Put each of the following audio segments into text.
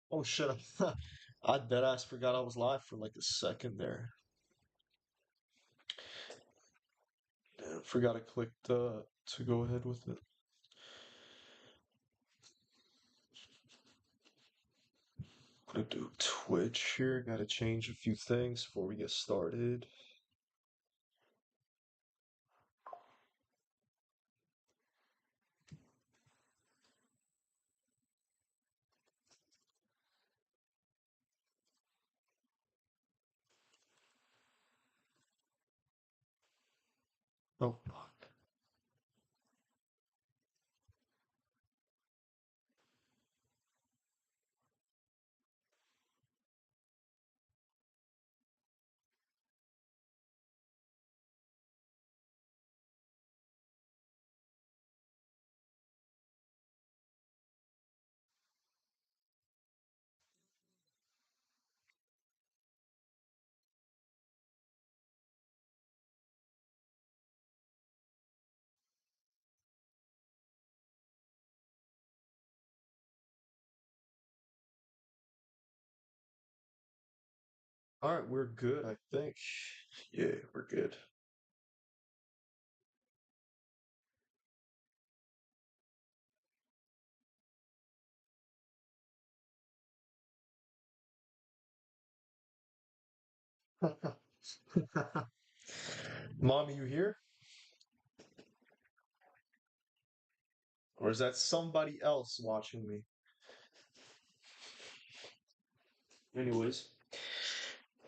Oh shit, I deadass forgot I was live for like a second there. Damn, forgot I clicked to go ahead with it. Gonna do Twitch here. Gotta change a few things before we get started. Oh fuck. Alright, we're good, I think. Yeah, we're good. Mommy, you here? Or is that somebody else watching me? Anyways.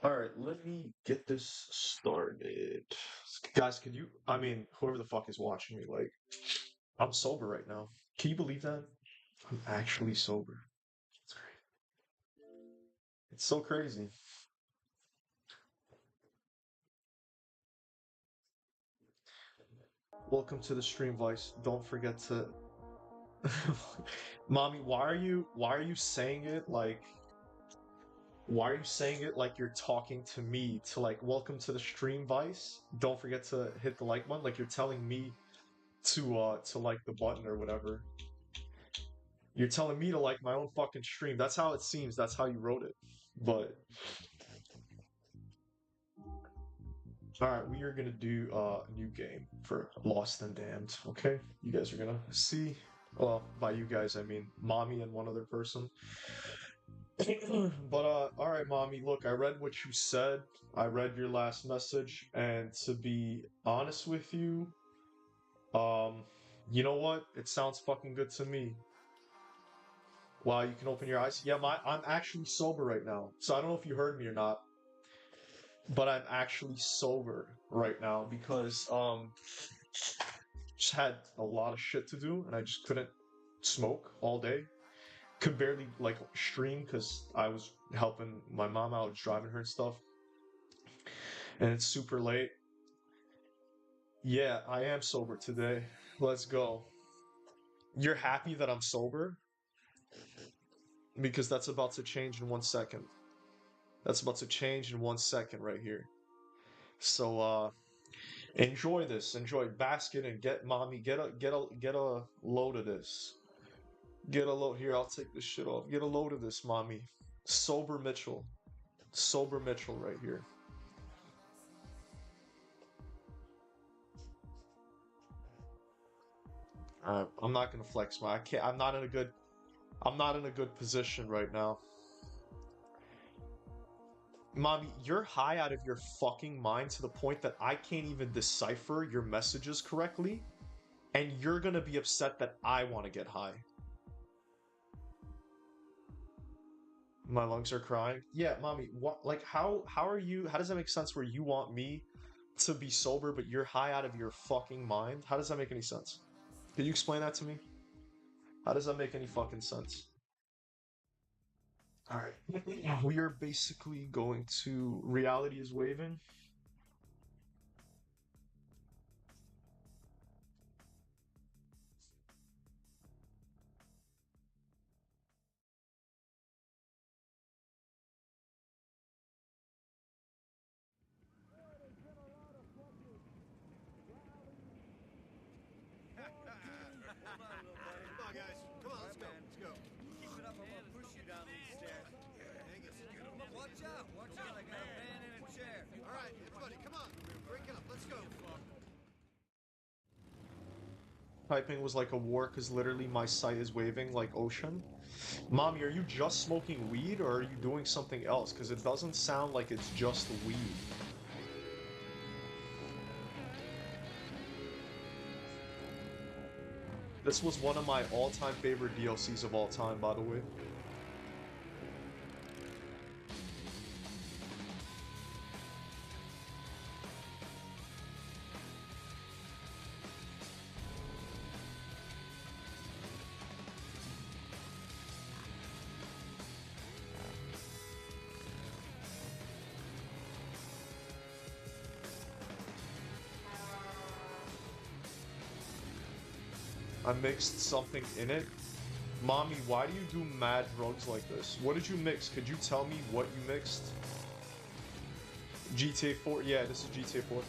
Alright, let me get this started. Guys, could you, I mean, whoever the fuck is watching me, like, I'm sober right now. Can you believe that? I'm actually sober. It's great. It's so crazy. Welcome to the stream, Vice. Don't forget to Mommy, why are you saying it like why are you saying it like you're talking to me to like welcome to the stream, Vice? Don't forget to hit the like button like you're telling me to like the button or whatever. You're telling me to like my own fucking stream. That's how it seems. That's how you wrote it. But all right, we are gonna do a new game for Lost and Damned. Okay, you guys are gonna see. Well, by you guys I mean mommy and one other person. But all right, mommy. Look, I read what you said. I read your last message, and to be honest with you, um, you know what? It sounds fucking good to me. Wow, you can open your eyes. Yeah, I'm actually sober right now. So I don't know if you heard me or not, but I'm actually sober right now because just had a lot of shit to do and I just couldn't smoke all day. Could barely like stream because I was helping my mom out, driving her and stuff. And it's super late. Yeah, I am sober today. Let's go. You're happy that I'm sober? Because that's about to change in 1 second. That's about to change in 1 second right here. So enjoy this. Enjoy. Basket and get mommy. Get a load of this. Get a load here. I'll take this shit off. Get a load of this, mommy. Sober Mitchell. Sober Mitchell right here. I'm not gonna flex my. I can't. I'm not in a good. I'm not in a good position right now. Mommy, you're high out of your fucking mind to the point that I can't even decipher your messages correctly, and you're gonna be upset that I want to get high. My lungs are crying. Yeah, mommy, what like how are you how does that make sense where you want me to be sober but you're high out of your fucking mind? How does that make any sense? Can you explain that to me? How does that make any fucking sense? All right. We are basically going to reality is waving. Hold on, little buddy. Come on, guys. Come on, let's go. Let's go. Keep it up. I'm gonna push you down these stairs. Typing was like a war because literally my site is waving like ocean. Mommy, are you just smoking weed or are you doing something else? Because it doesn't sound like it's just weed. This was one of my all-time favorite DLCs of all time, by the way. I mixed something in it. Mommy, why do you do mad drugs like this? What did you mix? Could you tell me what you mixed? GTA 4? Yeah, this is GTA 4.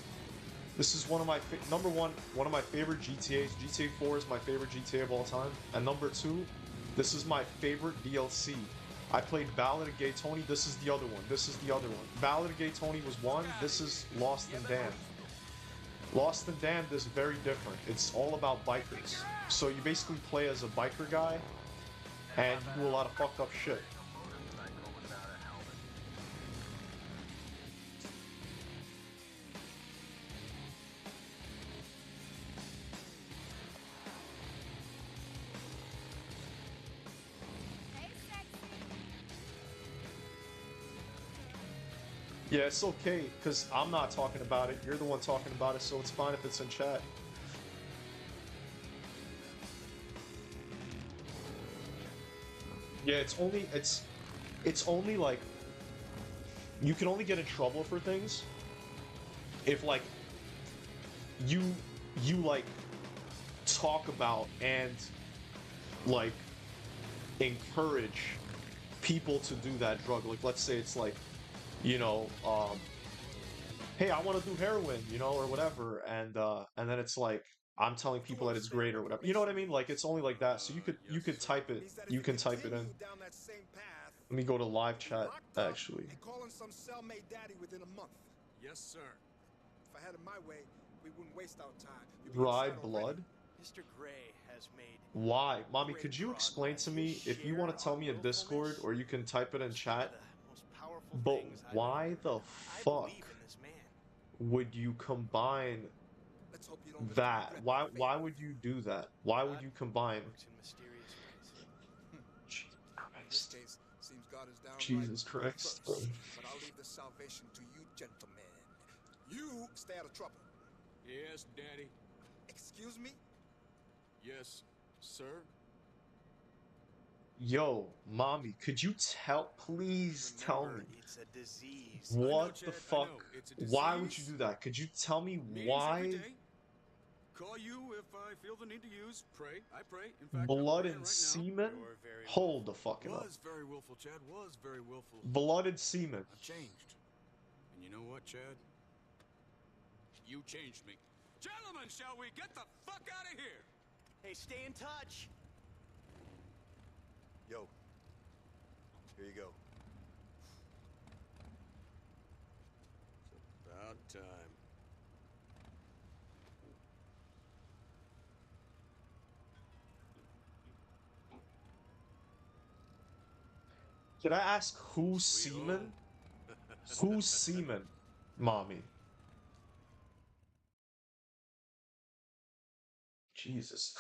This is one of my one of my favorite GTAs. GTA 4 is my favorite GTA of all time. And number 2, this is my favorite DLC. I played Ballad of Gay Tony. This is the other one. This is the other one. Ballad of Gay Tony was one. This is Lost and Damned. Lost and Damned is very different. It's all about bikers. So you basically play as a biker guy, and you do a lot of fucked up shit. Yeah, it's okay, because I'm not talking about it. You're the one talking about it, so it's fine if it's in chat. Yeah, it's only like you can only get in trouble for things if like you like talk about and like encourage people to do that drug. Like let's say it's like, you know, hey, I want to do heroin, you know, or whatever, and then it's like I'm telling people that it's great or whatever. You know what I mean? Like it's only like that. So you could type it. You can type it in. Let me go to live chat actually. Calling some cellmate daddy within a month. Yes, sir. If I had it my way, we wouldn't waste our time. Dry blood. Mr. Gray has made. Why, mommy? Could you explain to me if you want to tell me in Discord or you can type it in chat? But why the fuck would you combine that? Why would you do that? Why would you combine? Jesus Christ. But I'll leave the salvation to you, gentlemen. You stay out of trouble. Yes, Daddy. Excuse me? Yes, sir. Yo, mommy, could you please tell me It's a disease. what the Chad, fuck? Why would you disease. do that? Could you tell me Meetings why? every day. Call you if I feel the need to use. Pray. I pray. In fact, Blood I'm and praying semen? You're very Hold the fucking up. Was very willful, Chad. Was very willful. Blood and semen. I've changed. And you know what, Chad? You changed me. Gentlemen, shall we get the fuck out of here? Hey, stay in touch. Yo, here you go. It's about time. Can I ask who's semen? Who's semen, mommy? Jesus.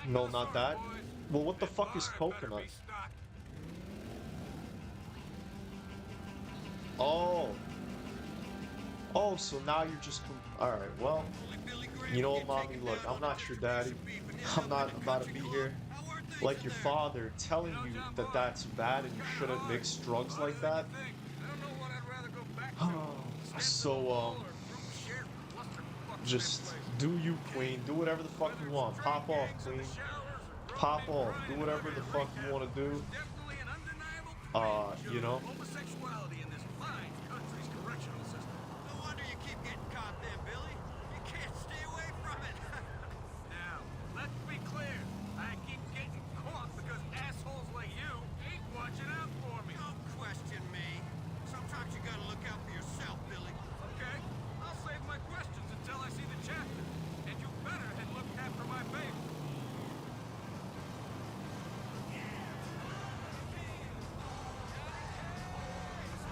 No, not that. Well, what the fuck is coconut? Oh. Oh, so now you're just... Alright, well... You know what, mommy? Look, I'm not your daddy. I'm not about to be here like your father telling you that that's bad and you shouldn't mix drugs like that. So, just do you, queen. Do whatever the fuck you want. Pop off, queen. Pop off. Do whatever the fuck you want to do. You know? Homosexuality in this fine country's correctional system. No wonder you keep getting caught then, Billy. You can't stay away from it. Now, let's be clear. I keep getting caught because assholes like you ain't watching out for me. Don't question me. Sometimes you gotta look out for yourself, Billy.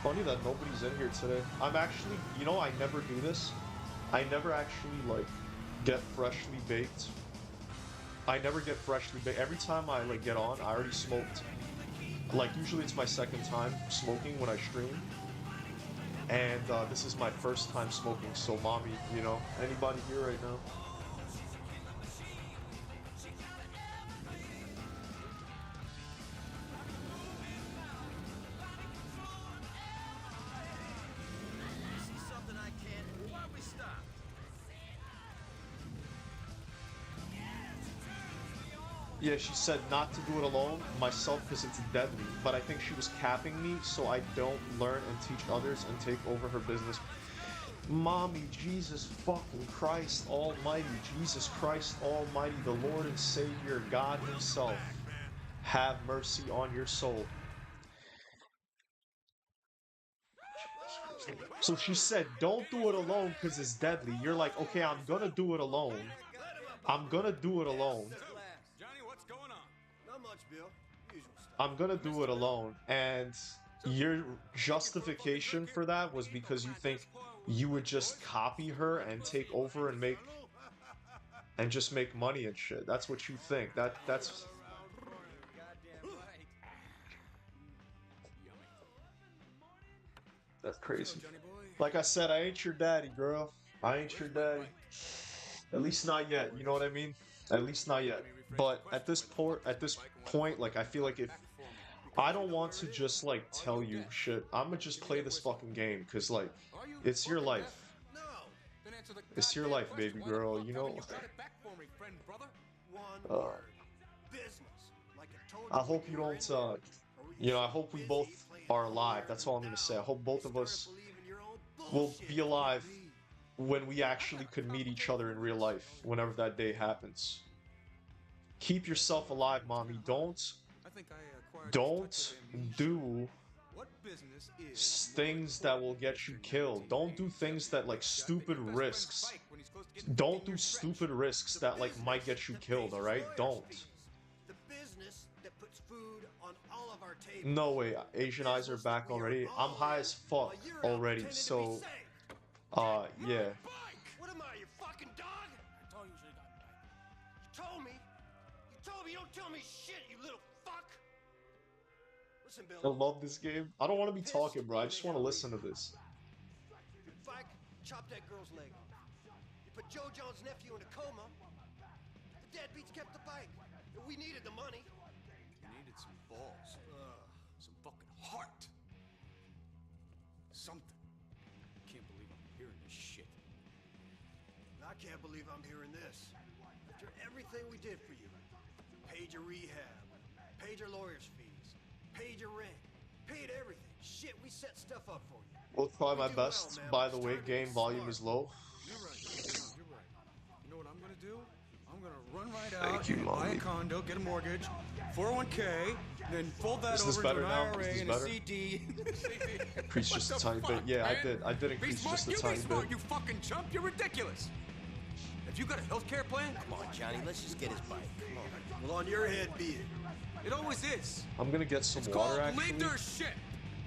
Funny that nobody's in here today. I'm actually, you know, I never do this. I never actually, like, get freshly baked. I never get freshly baked. Every time I, like, get on, I already smoked. Like, usually it's my second time smoking when I stream. And this is my first time smoking, so mommy, you know, anybody here right now? Yeah, she said not to do it alone, myself, because it's deadly. But I think she was capping me so I don't learn and teach others and take over her business. Mommy, Jesus fucking Christ Almighty, Jesus Christ Almighty, the Lord and Savior, God Himself, have mercy on your soul. So she said, don't do it alone because it's deadly. You're like, okay, I'm gonna do it alone. I'm gonna do it alone. I'm gonna do it alone, and your justification for that was because you think you would just copy her and take over and just make money and shit. That's what you think. That's crazy. Like I said, I ain't your daddy, girl. I ain't your daddy. At least not yet. You know what I mean? At least not yet. But at this point, like, I feel like if I don't want to just, like, tell you shit, I'm gonna just play this fucking game, because, like, it's your life. It's your life, baby girl, you know? I hope you don't, you know, I hope we both are alive. That's all I'm gonna say. I hope both of us will be alive when we actually could meet each other in real life, whenever that day happens. Keep yourself alive, mommy. Don't do things that will get you killed. Don't do things that, like, stupid risks. Don't do stupid risks that, like, might get you killed, alright? Don't. No way, Asian eyes are back already. I'm high as fuck already, so, yeah. What am I, your fucking dog? I told you should have gotten back. You told me. You told me. Don't tell me shit, you little fuck. Listen, Bill. I love this game. I don't want to be talking, bro. I just want to listen to this. You fuck, chop that girl's leg off. You put Joe John's nephew in a coma. The deadbeats kept the bike. We needed the money. You needed some balls. Some fucking heart. Something. I can't believe I'm hearing this shit. I can't believe I'm hearing this. After everything we did for you. Paid your rehab. Paid your lawyer's fees. Paid your rent. Paid everything. Shit, we set stuff up for you. We'll try my best. By the way, game volume is low. You're right. You're right. You know what I'm gonna do? I'm gonna run right out, buy a condo, get a mortgage, 401k, then fold that over to an IRA and a CD. Increase just a tiny bit. Yeah, I did increase just a tiny bit. You fucking chump! You're ridiculous. Have you got a healthcare plan? Come on, Johnny, let's just get his bike. Come on. Well, on your head be it. It always is. I'm gonna get some water, actually. Leader shit.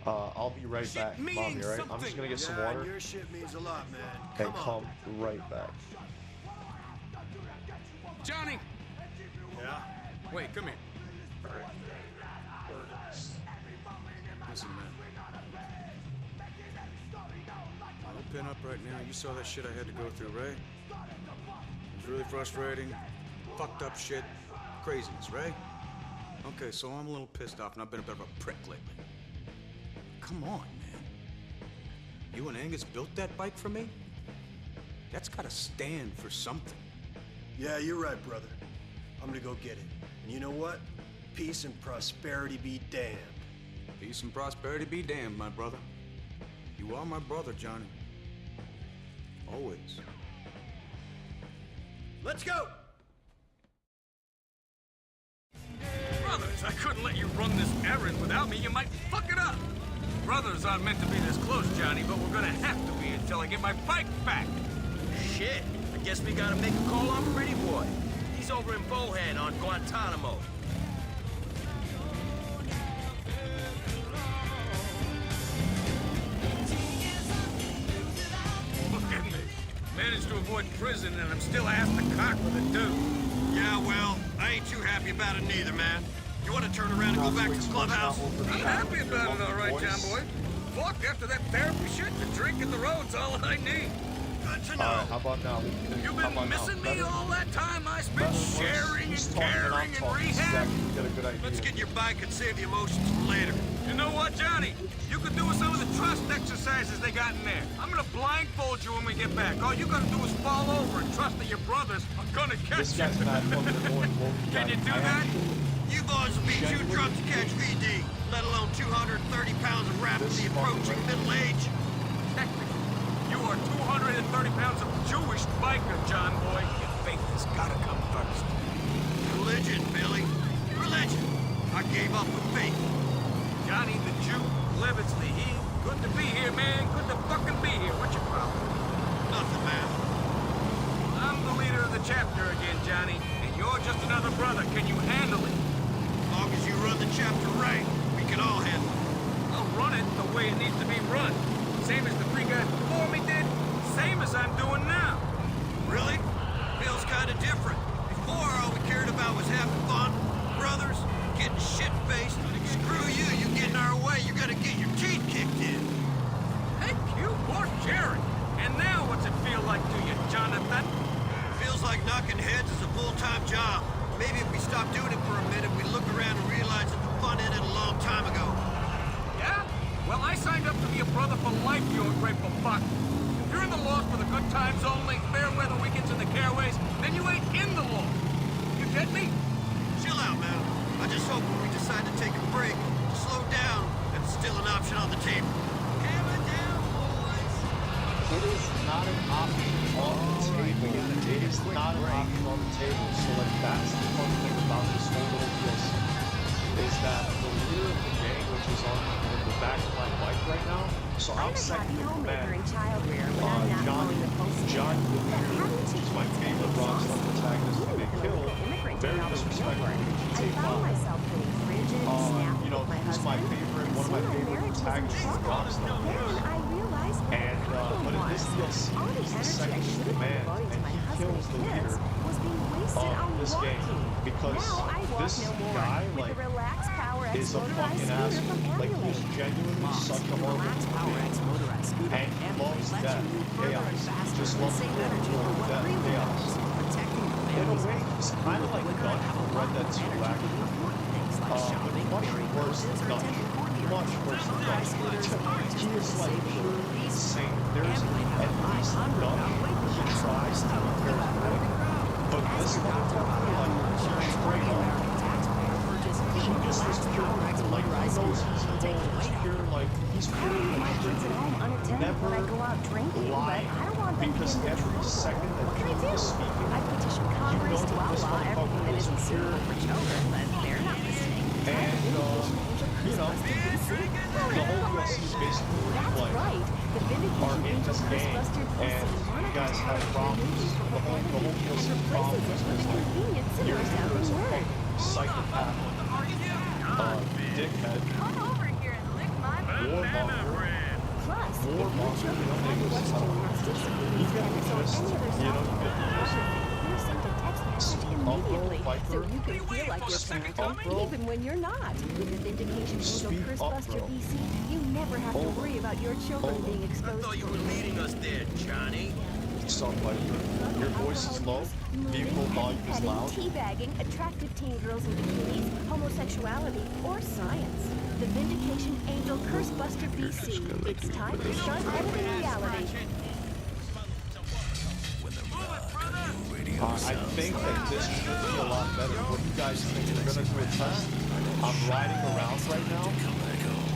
I'll be right back, mommy, alright? I'm just gonna get some water. Your shit means a lot, man. And come right back. Johnny! Yeah? Wait, come here. Listen, man. I'm a pin up right now. You saw that shit I had to go through, right? It was really frustrating. Fucked up shit. Craziness, right? Okay, so I'm a little pissed off and I've been a bit of a prick lately. Come on, man. You and Angus built that bike for me? That's gotta stand for something. Yeah, you're right, brother. I'm gonna go get it. And you know what? Peace and prosperity be damned. Peace and prosperity be damned, my brother. You are my brother, Johnny. Always. Let's go! Brothers, I couldn't let you run this errand without me. You might fuck it up. Brothers aren't meant to be this close, Johnny, but we're gonna have to be until I get my bike back. Shit. I guess we gotta make a call on Pretty Boy. He's over in Bohan on Guantanamo. avoid prison, and I'm still asked to cock with it, too. Yeah, well, I ain't too happy about it neither, man. You want to turn around and go back to the clubhouse? I'm happy about it, all right, John Boy. Fuck, after that therapy shit, the drink and the road's all I need. Good to know. Alright, how about now? You've been missing me all that time I spent sharing and caring and rehab? Get a good idea. Let's get in your bike and save the emotions for later. You know what, Johnny? You could do some of the trust exercises they got in there. I'm gonna blindfold you when we get back. All you gotta do is fall over and trust that your brothers are gonna catch This you. guy's mad fucking annoying. Can you do that? You boys will be too drunk to catch VD, let alone 230 pounds of rapidly approaching middle age. Technically, you are 230 pounds of Jewish biker, John Boy. Your faith has gotta come first. Religion, Billy. Religion. I gave up with faith. Johnny the Jew, Levitz the he. Good to be here, man. Good to fucking be here. What's your problem? Nothing, man. I'm the leader of the chapter again, Johnny, and you're just another brother. Can you handle it? As long as you run the chapter right, we can all handle it. I'll run it the way it needs to be run. Same as the three guys before me did, same as I'm doing now. Really? Feels kind of different. Before, all we cared about was having fun, brothers, getting shit-faced. Screw you, you get in our way, you gotta get your teeth kicked in. Thank you for sharing. And now what's it feel like to you, Jonathan? Feels like knocking heads is a full-time job. Maybe if we stop doing it for a minute, we look around and realize that the fun ended a long time ago. Yeah? Well, I signed up to be a brother for life, you ungrateful fuck. If you're in the law for the good times only, fair weather weekends and the caraways, then you ain't in the law. You get me? Chill out, man. I just hope when we decide to take a break, to slow down, that's still an option on the table. Hammer down, boys. It is not an option on the table. It is not an option on the table. So, like, that's the fun thing about this whole little list, is that the leader of the gang, which is on the back of my bike right now, so I'm second in command. John, which is my favorite Rockstar protagonist that they killed, very disrespectful in GTA 5. You know, he's my favorite, one of my favorite protagonists in Rockstar. And, but in this DLC, he's the second in command, and he kills the leader of this game, because this guy, like, is a fucking asshole. Like, he's genuinely such a horrible human, and he loves death, chaos. He just loves the world of death, chaos. In a way, he's kind of like Dutch from Red Dead 2, actually. But much worse than Dutch. Much worse than Dutch. He is like purely insane. There's at least Dutch. He tries to be charismatic, but this motherfucker, like, straight up, he just is pure, like, he knows he's evil. He's pure, like, he's pure, like, never lie, because every second that he is speaking, you know that this motherfucker is pure. And, you know, the whole DLC is basically like, are in this game, and you guys have problems. The whole DLC problem is like, you're here as a fucking psychopath, dickhead, warmonger, you know, niggas, you get the gist, you know, you get the gist. Speak up, bro, Viper. Speak up, bro. Even when you're not. With the Vindication Angel Cursebuster BC, you never have to worry about your children being I exposed thought you to were leading us there, Johnny. Stop, Viper. Your voice is low, vehicle volume is loud. Teabagging, attractive teen girls in bikinis, homosexuality, or science. The Vindication Angel Cursebuster BC. It's time to start editing reality. I think that this should be a lot better. What do you guys think? We're gonna do a test. I'm riding around right now,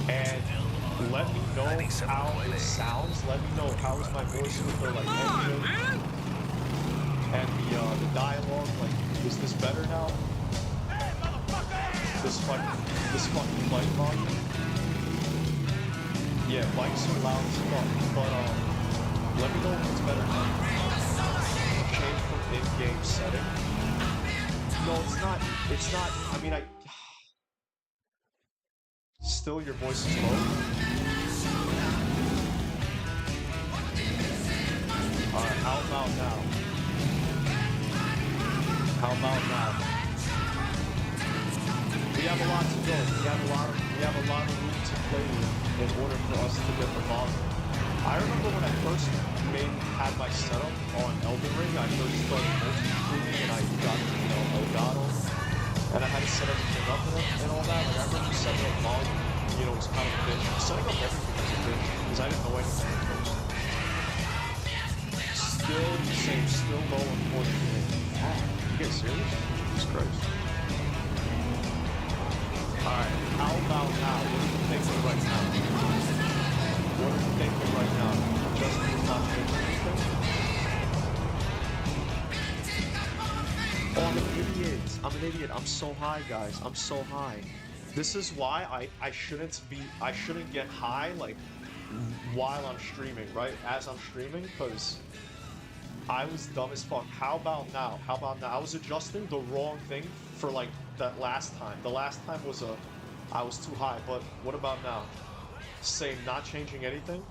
and let me know how it sounds. Let me know how is my voice with the, like, engine and the dialogue. Like, is this better now? This fucking bike volume. Yeah, bikes are loud as fuck, but let me know if it's better now. Change from in-game setting. No, it's not, I mean, still your voice is low. Alright, out loud now. How about now? We have a lot to go. We have a lot of room to play with in order for us to get the volume. I remember when I first had my setup on Elden Ring, I first started multi-streaming and I got, Elgato, and I had to set everything up and all that. Like, I remember setting up volume, it was kind of a bitch. Setting up everything was a bitch, because I didn't know anything at first. Still the same, still low unfortunately. You get serious? Jesus Christ. Alright, how about now? What are you thinking right now? What are you thinking right now? Justin is not thinking anything? Oh, I'm an idiot. I'm an idiot. I'm so high, guys. I'm so high. This is why I shouldn't get high, like, while I'm streaming, right? As I'm streaming, because I was dumb as fuck. How about now? How about now? I was adjusting the wrong thing for, like, that last time. The last time was I was too high, but what about now? Same, not changing anything?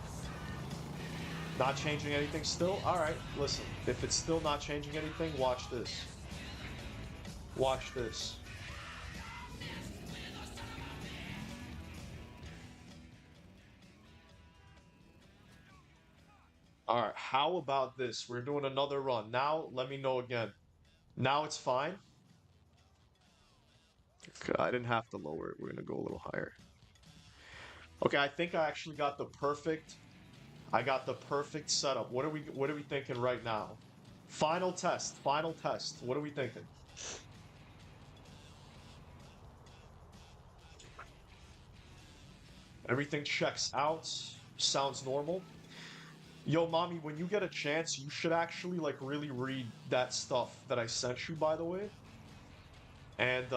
Not changing anything still? Alright, listen. If it's still not changing anything, watch this. Watch this. Alright, how about this? We're doing another run. Now, let me know again. Now it's fine. Okay, I didn't have to lower it. We're gonna go a little higher. Okay, I think I actually got the perfect... I got the perfect setup. What are we thinking right now? Final test. Final test. What are we thinking? Everything checks out. Sounds normal. Yo, mommy, when you get a chance, you should actually, like, really read that stuff that I sent you, by the way. And,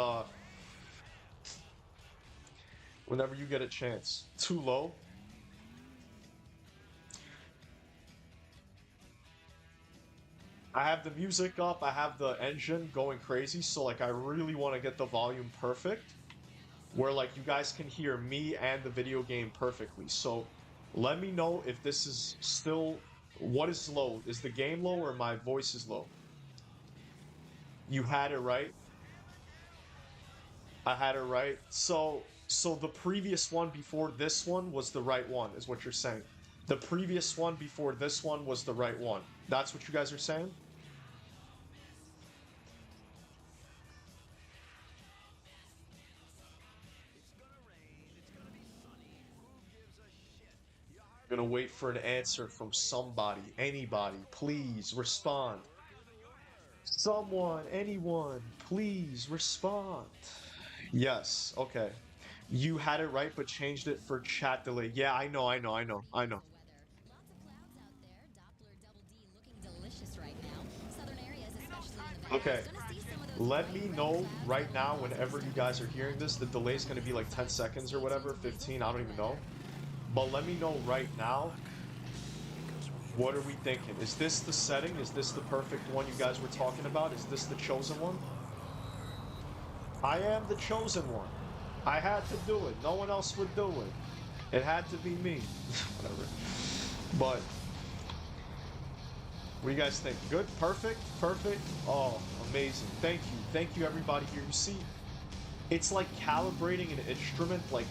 whenever you get a chance. Too low. I have the music up, I have the engine going crazy, so, like, I really want to get the volume perfect. Where, like, you guys can hear me and the video game perfectly. So, let me know if this is still... What is low? Is the game low or my voice is low? You had it right. I had it right. So the previous one before this one was the right one, is what you're saying. The previous one before this one was the right one. That's what you guys are saying? Gonna wait for an answer from somebody, anybody, please respond. Someone, anyone, please respond. Yes, okay. You had it right, but changed it for chat delay. Yeah, I know. Okay, let me know right now whenever you guys are hearing this. The delay's gonna be like 10 seconds or whatever, 15, I don't even know. But let me know right now, what are we thinking? Is this the setting? Is this the perfect one you guys were talking about? Is this the chosen one? I am the chosen one. I had to do it. No one else would do it. It had to be me. Whatever. But, what do you guys think? Good? Perfect? Perfect? Oh, amazing. Thank you. Thank you, everybody here. You see, it's like calibrating an instrument, like,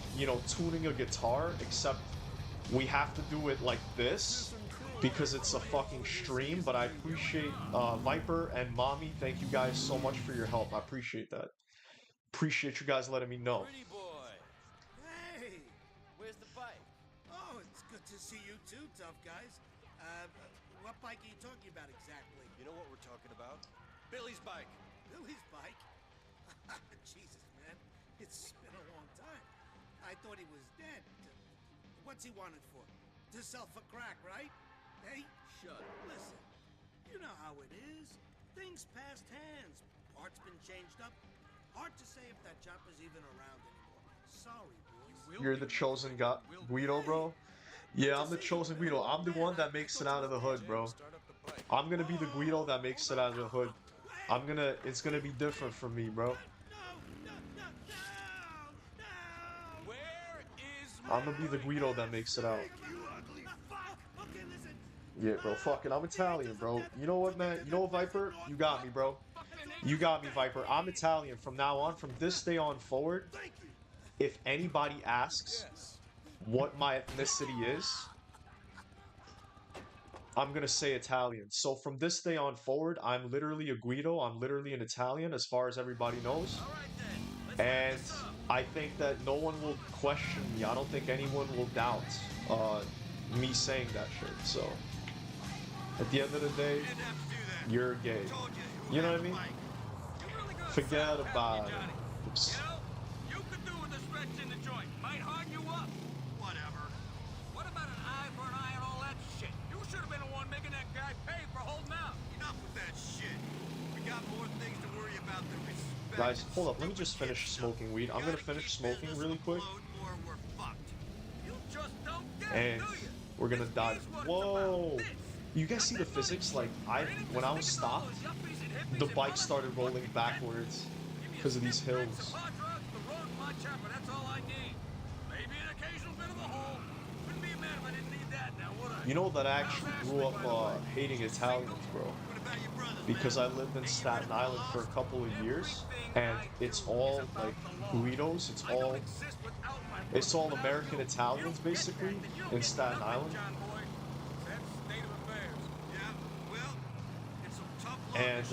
tuning a guitar, except we have to do it like this because it's a fucking stream. But I appreciate Viper and Mommy. Thank you guys so much for your help. I appreciate that. Appreciate you guys letting me know. Pretty boy. Hey! Where's the bike? Oh, it's good to see you too, tough guys. What bike are you talking about exactly? You know what we're talking about? Billy's bike. Billy's bike? Jesus, man. It's been a long time. I thought he was dead. What's he wanted for? To sell for crack, right? Hey? Shut up. Listen, you know how it is. Things passed hands. Parts been changed up. Hard to say if that chopper's even around anymore. Sorry, boys. You're the chosen Guido, bro? Yeah, I'm the chosen Guido. I'm the one that makes it out of the hood, bro. I'm gonna be the Guido that makes it out of the hood. It's gonna be different from me, bro. I'm gonna be the Guido that makes it out. Yeah, bro, fuck it. I'm Italian, bro. You know what, man? You know what, Viper? You got me, bro. You got me, Viper. I'm Italian from now on. From this day on forward, if anybody asks what my ethnicity is, I'm gonna say Italian. So from this day on forward, I'm literally a Guido. I'm literally an Italian, as far as everybody knows. And I think that no one will question me. I don't think anyone will doubt me saying that shit. So at the end of the day, you're gay. You know what I mean? Forget about it. Oops. You could do with a stretch in the joint. Might harden you up. Whatever. What about an eye for an eye and all that shit? You should have been the one making that guy pay for holding out. Enough with that shit. We got more things to worry about than respect. Guys, hold up. Let me just finish smoking weed. I'm gonna finish smoking really quick. You just don't get And it, do you? we're gonna die. Here's what it's Whoa! about. This. You guys see the physics? Like, when I was stopped, the bike started rolling backwards because of these hills. You know that I actually grew up hating Italians, bro. Because I lived in Staten Island for a couple of years, and it's all like Guidos. It's all American Italians basically in Staten Island. And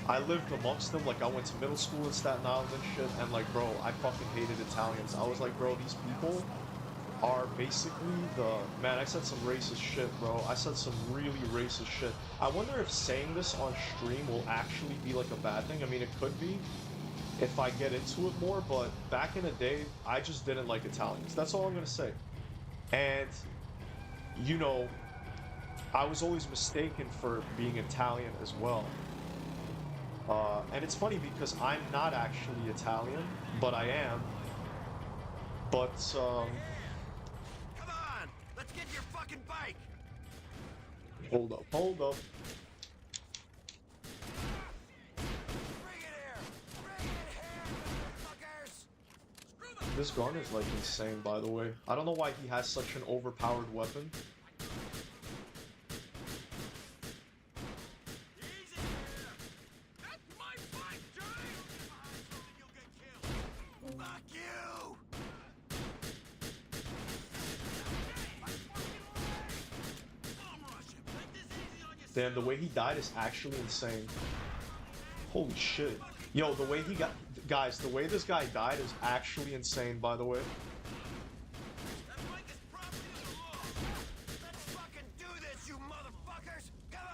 I lived amongst them. Like, I went to middle school in Staten Island and shit, and like, bro, I fucking hated Italians. I was like, bro, these people are basically man, I said some racist shit, bro. I said some really racist shit. I wonder if saying this on stream will actually be like a bad thing. I mean, it could be if I get into it more, but back in the day, I just didn't like Italians. That's all I'm gonna say. And, you know, I was always mistaken for being Italian as well. And it's funny because I'm not actually Italian, but I am. But, Come on! Let's get your fucking bike! hold up. Bring it here! Bring it here, motherfuckers! This gun is like insane, by the way. I don't know why he has such an overpowered weapon. Easy here! That's my bike, Johnny! You'll get killed! Fuck you! Damn, the way he died is actually insane. Holy shit. Yo, the way he got... Guys, the way this guy died is actually insane, by the way. That bike is property of the law! Let's fucking do this, you motherfuckers! Come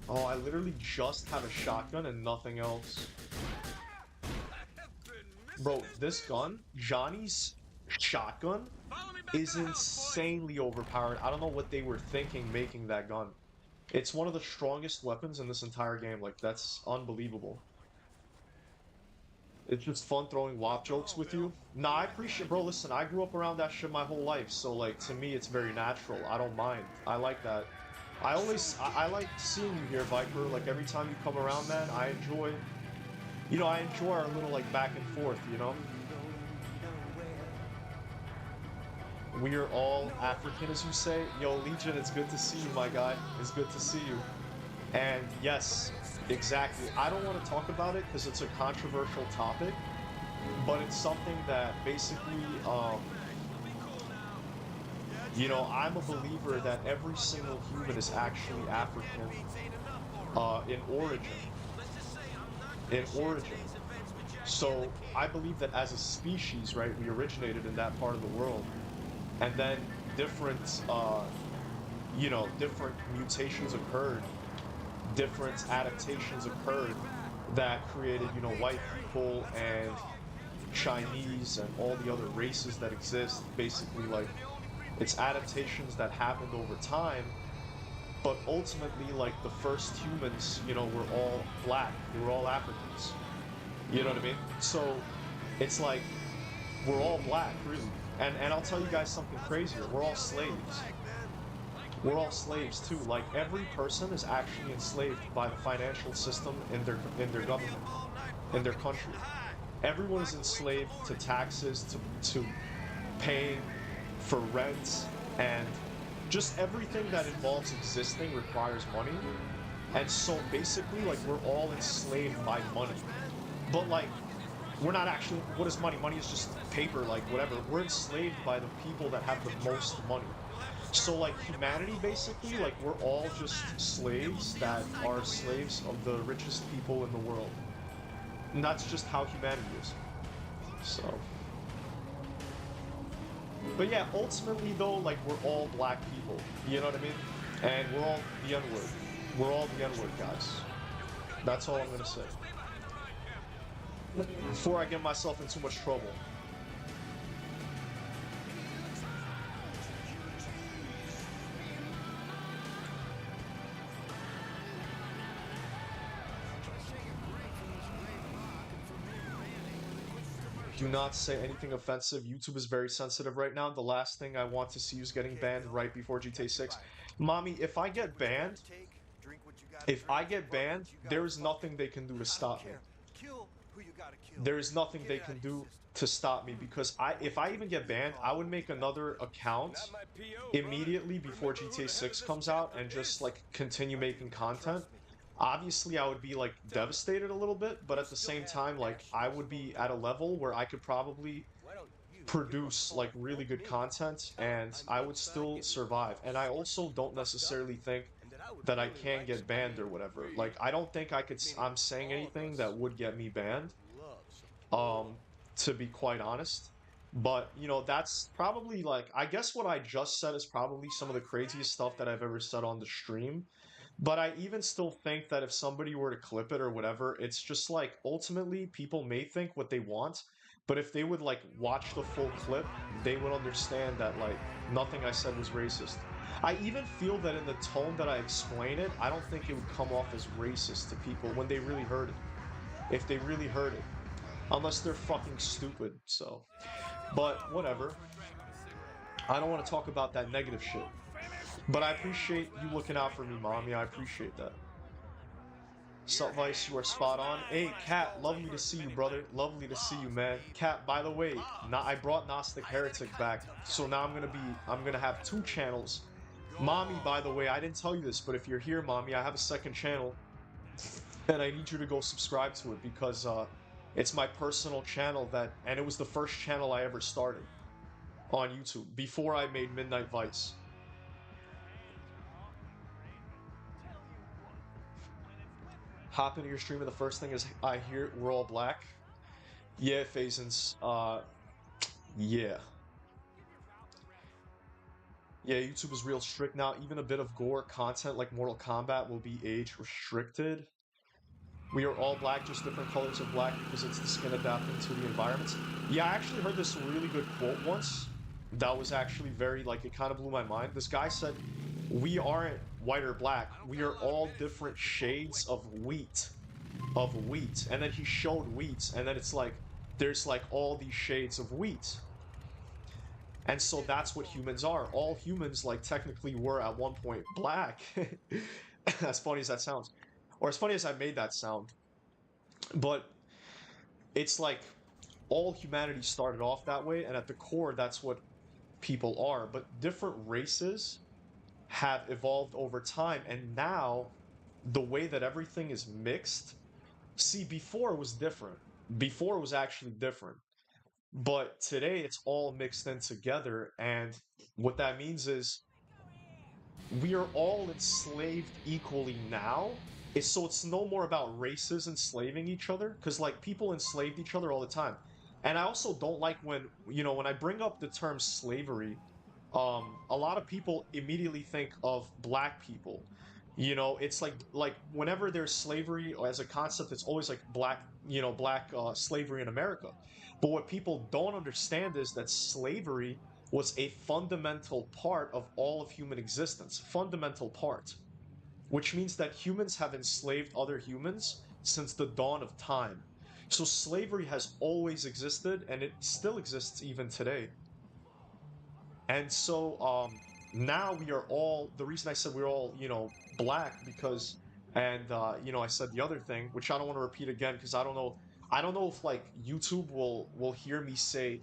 on! Oh, I literally just have a shotgun and nothing else. Bro, this gun, Johnny's shotgun, is insanely overpowered. I don't know what they were thinking making that gun. It's one of the strongest weapons in this entire game. Like, that's unbelievable. It's just fun throwing WAP jokes with you. Nah, I appreciate, bro, listen, I grew up around that shit my whole life, so, like, to me, it's very natural. I don't mind. I like that. I like seeing you here, Viper. Like, every time you come around, man, I enjoy, you know, I enjoy our little, like, back and forth, you know? We are all African, as you say. Yo, Legion, it's good to see you, my guy. It's good to see you. And yes, exactly. I don't want to talk about it because it's a controversial topic, but it's something that basically, you know, I'm a believer that every single human is actually African in origin. In origin. So I believe that as a species, right, we originated in that part of the world. And then different, you know, different mutations occurred, different adaptations occurred that created, you know, white people and Chinese and all the other races that exist. Basically, like, it's adaptations that happened over time, but ultimately, like, the first humans, you know, were all black. They were all Africans. You know what I mean? So it's like, we're all black, really. And I'll tell you guys something crazier. We're all slaves. We're all slaves too. Like, every person is actually enslaved by the financial system in their government, in their country. Everyone is enslaved to taxes, to paying for rent, and just everything that involves existing requires money. And so basically, like, we're all enslaved by money. But, like, we're not actually, what is money? Money is just paper, like, whatever. We're enslaved by the people that have the most money. So, like, humanity, basically, like, we're all just slaves that are slaves of the richest people in the world. And that's just how humanity is. So. But yeah, ultimately, though, like, we're all black people. You know what I mean? And we're all the N-word. We're all the N-word, guys. That's all I'm gonna say. Before I get myself in too much trouble. Do not say anything offensive. YouTube is very sensitive right now. The last thing I want to see is getting banned right before GTA 6. Mommy, if I get banned, there is nothing they can do to stop me. There is nothing they can do to stop me, because if I even get banned, I would make another account immediately before GTA 6 comes out and just, like, continue making content. Obviously, I would be, like, devastated a little bit, but at the same time, like, I would be at a level where I could probably produce, like, really good content, and I would still survive. And I also don't necessarily think that I can get banned or whatever. Like, I don't think I'm saying anything that would get me banned, to be quite honest. But, you know, that's probably, like, I guess what I just said is probably some of the craziest stuff that I've ever said on the stream. But I even still think that if somebody were to clip it or whatever, it's just like, ultimately, people may think what they want, but if they would, like, watch the full clip, they would understand that, like, nothing I said was racist. I even feel that in the tone that I explain it, I don't think it would come off as racist to people when they really heard it. If they really heard it. Unless they're fucking stupid, so. But, whatever. I don't want to talk about that negative shit. But I appreciate you looking out for me, Mommy. I appreciate that. Sup, Vice, you are spot on. Hey, Cat, lovely to see you, brother. Lovely to see you, man. Cat, by the way, I brought Gnostic Heretic back, so now I'm gonna have 2 channels. Mommy, by the way, I didn't tell you this, but if you're here, Mommy, I have a second channel, and I need you to go subscribe to it, because it's my personal channel and it was the first channel I ever started on YouTube, before I made Midnight Vice. Hop into your stream and the first thing is I hear we're all black. Yeah, Phasins. Yeah. Yeah, YouTube is real strict now. Even a bit of gore content like Mortal Kombat will be age restricted. We are all black, just different colors of black because it's the skin adapting to the environments. Yeah, I actually heard this really good quote once. That was actually very, like, it kind of blew my mind. This guy said, we aren't white or black. We are all different shades of wheat. And then he showed wheat, and then it's like, there's, like, all these shades of wheat. And so that's what humans are. All humans, like, technically were at one point black. As funny as that sounds. Or as funny as I made that sound. But it's like, all humanity started off that way, and at the core, that's what people are. But different races have evolved over time, and now the way that everything is mixed, see, before it was different. Before it was actually different. But today it's all mixed in together, and what that means is we are all enslaved equally now. So it's no more about races enslaving each other, because, like, people enslaved each other all the time. And I also don't like when, you know, when I bring up the term slavery, a lot of people immediately think of black people. You know, it's like whenever there's slavery as a concept, it's always like black slavery in America. But what people don't understand is that slavery was a fundamental part of all of human existence. Fundamental part. Which means that humans have enslaved other humans since the dawn of time. So slavery has always existed, and it still exists even today. And so, now we are all, the reason I said we're all, you know, black, because, and, you know, I said the other thing, which I don't want to repeat again, because I don't know if, like, YouTube will hear me say,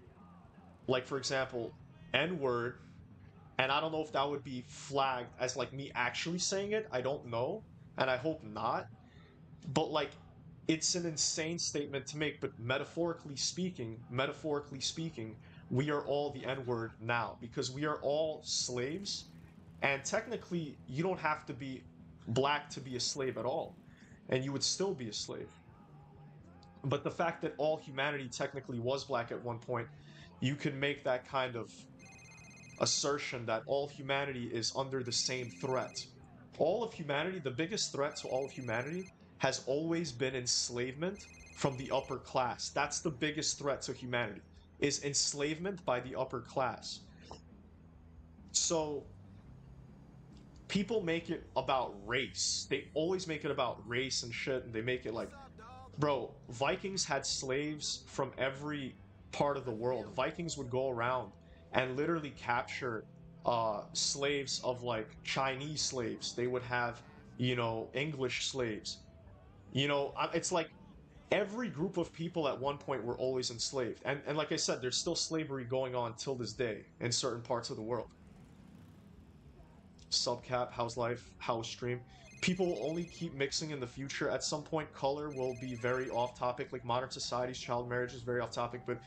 like, for example, N-word, And I don't know if that would be flagged as like me actually saying it. I don't know, and I hope not. But like, it's an insane statement to make. But metaphorically speaking, we are all the N-word now because we are all slaves. And technically, you don't have to be black to be a slave at all, and you would still be a slave. But the fact that all humanity technically was black at one point, you can make that kind of assertion that all humanity is under the same threat. All of humanity, the biggest threat to all of humanity has always been enslavement from the upper class. That's the biggest threat to humanity, is enslavement by the upper class. So people make it about race. They always make it about race and shit, and they make it like, bro, Vikings had slaves from every part of the world. Vikings would go around and literally capture slaves of like Chinese slaves. They would have, you know, English slaves. You know, it's like every group of people at one point were always enslaved. And like I said, there's still slavery going on till this day in certain parts of the world. Subcap, how's life, how's stream? People will only keep mixing in the future. At some point, color will be very off topic, like modern society's child marriage is very off topic, but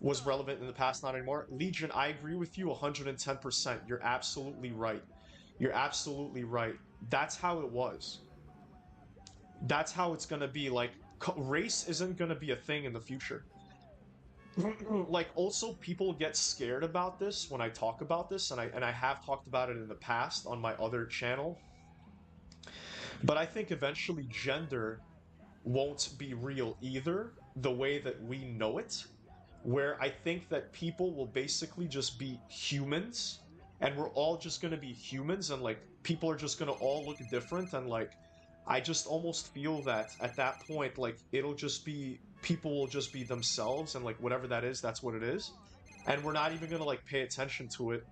was relevant in the past, not anymore. Legion, I agree with you 110%. You're absolutely right. You're absolutely right. That's how it was. That's how it's gonna be. Like, race isn't gonna be a thing in the future. Like, also, people get scared about this when I talk about this, and I have talked about it in the past on my other channel. But I think eventually gender won't be real either, the way that we know it, where I think that people will basically just be humans, and we're all just gonna be humans, and like people are just gonna all look different, and like I just almost feel that at that point, like it'll just be, people will just be themselves, and like whatever that is, that's what it is, and we're not even gonna like pay attention to it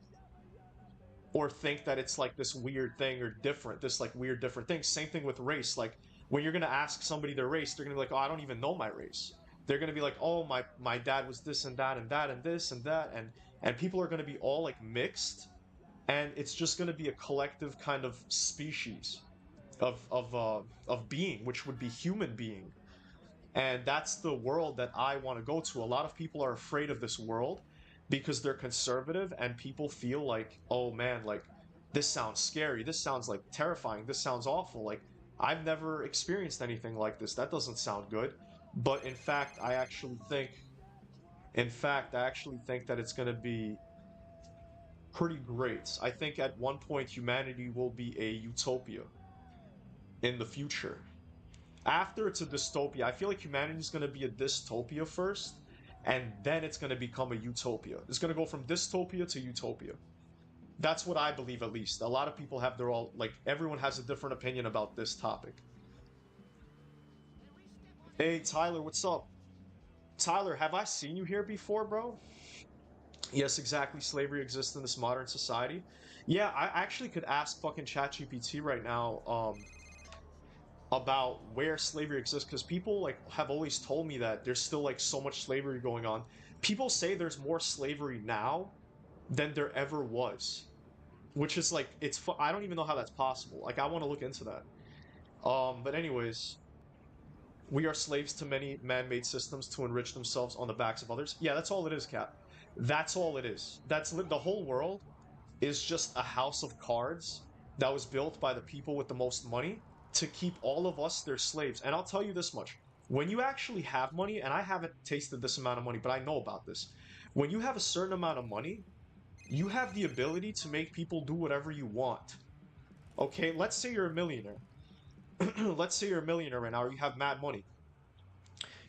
or think that it's like this weird thing or different, this like weird different thing. Same thing with race. Like when you're gonna ask somebody their race, they're gonna be like, oh, I don't even know my race. They're gonna be like, oh, my dad was this and that and that and this and that, and people are gonna be all like mixed, and it's just gonna be a collective kind of species of being, which would be human being. And that's the world that I want to go to. A lot of people are afraid of this world because they're conservative, and people feel like, oh man, like this sounds scary, this sounds like terrifying, this sounds awful, like I've never experienced anything like this, that doesn't sound good. But in fact, I actually think that it's going to be pretty great. I think at one point humanity will be a utopia in the future. After it's a dystopia, I feel like humanity is going to be a dystopia first, and then it's going to become a utopia. It's going to go from dystopia to utopia. That's what I believe, at least. A lot of people have their all, like, everyone has a different opinion about this topic. Hey, Tyler, what's up? Tyler, have I seen you here before, bro? Yes, exactly. Slavery exists in this modern society. Yeah, I actually could ask fucking ChatGPT right now, about where slavery exists, because people like have always told me that there's still like so much slavery going on. People say there's more slavery now than there ever was, which is like, I don't even know how that's possible. Like, I want to look into that. But anyways, we are slaves to many man-made systems to enrich themselves on the backs of others. Yeah, that's all it is, Cap. That's all it is. That's the whole world is just a house of cards that was built by the people with the most money to keep all of us their slaves. And I'll tell you this much. When you actually have money, and I haven't tasted this amount of money, but I know about this. When you have a certain amount of money, you have the ability to make people do whatever you want. Okay, let's say you're a millionaire. Let's say you're a millionaire right now, or you have mad money.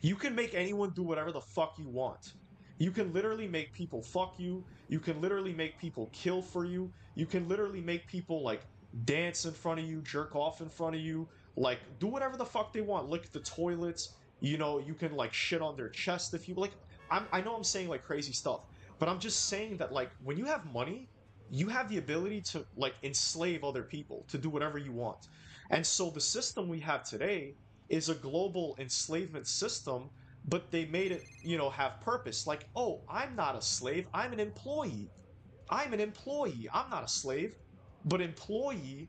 You can make anyone do whatever the fuck you want. You can literally make people fuck you. You can literally make people kill for you. You can literally make people, like, dance in front of you, jerk off in front of you, like, do whatever the fuck they want, lick the toilets, you know, you can, like, shit on their chest if you, like, I know I'm saying, like, crazy stuff, but I'm just saying that, like, when you have money, you have the ability to, like, enslave other people, to do whatever you want. And so the system we have today is a global enslavement system, but they made it, you know, have purpose. Like, oh, I'm not a slave, I'm an employee. I'm an employee. I'm not a slave. But employee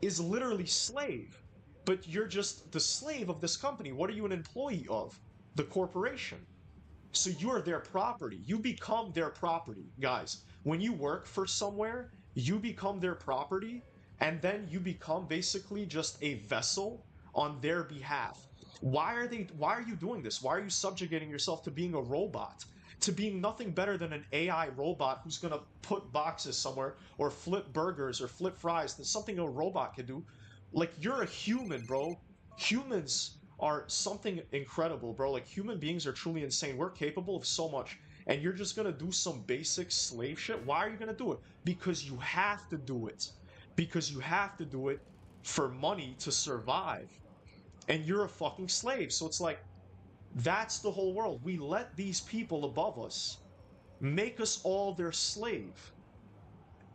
is literally slave. But you're just the slave of this company. What are you an employee of? The corporation. So you're their property. You become their property, guys. When you work for somewhere, you become their property, and then you become basically just a vessel on their behalf. Why are you doing this? Why are you subjugating yourself to being a robot? To being nothing better than an AI robot who's gonna put boxes somewhere or flip burgers or flip fries. That's something a robot can do. Like, you're a human, bro. Humans are something incredible, bro. Like, human beings are truly insane. We're capable of so much. And you're just gonna do some basic slave shit? Why are you gonna do it? Because you have to do it. Because you have to do it for money to survive. And you're a fucking slave. So it's like, that's the whole world. We let these people above us make us all their slave.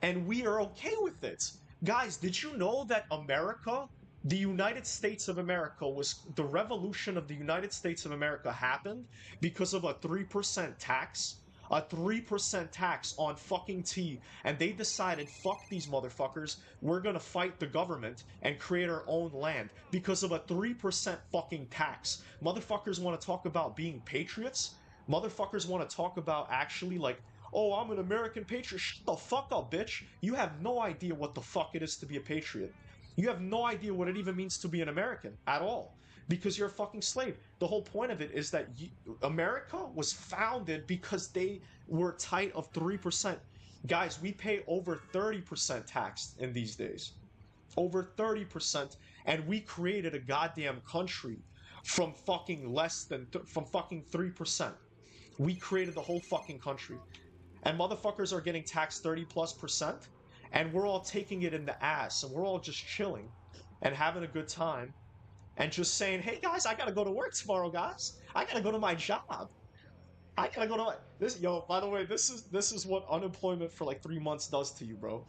And we are okay with it. Guys, did you know that America, the United States of America, was the revolution of the United States of America happened because of a 3% tax? A 3% tax on fucking tea. And they decided, fuck these motherfuckers, we're gonna fight the government and create our own land because of a 3% fucking tax. Motherfuckers want to talk about being patriots? Motherfuckers want to talk about actually, like, oh, I'm an American patriot. Shut the fuck up, bitch. You have no idea what the fuck it is to be a patriot. You have no idea what it even means to be an American at all, because you're a fucking slave. The whole point of it is that America was founded because they were tight of 3%. Guys, we pay over 30% tax in these days. Over 30%, and we created a goddamn country from fucking from fucking 3%. We created the whole fucking country. And motherfuckers are getting taxed 30+%, and we're all taking it in the ass, and we're all just chilling and having a good time and just saying, hey guys, I gotta go to work tomorrow, guys. I gotta go to my job. I gotta go to this. Yo, by the way, this is what unemployment for like 3 months does to you, bro.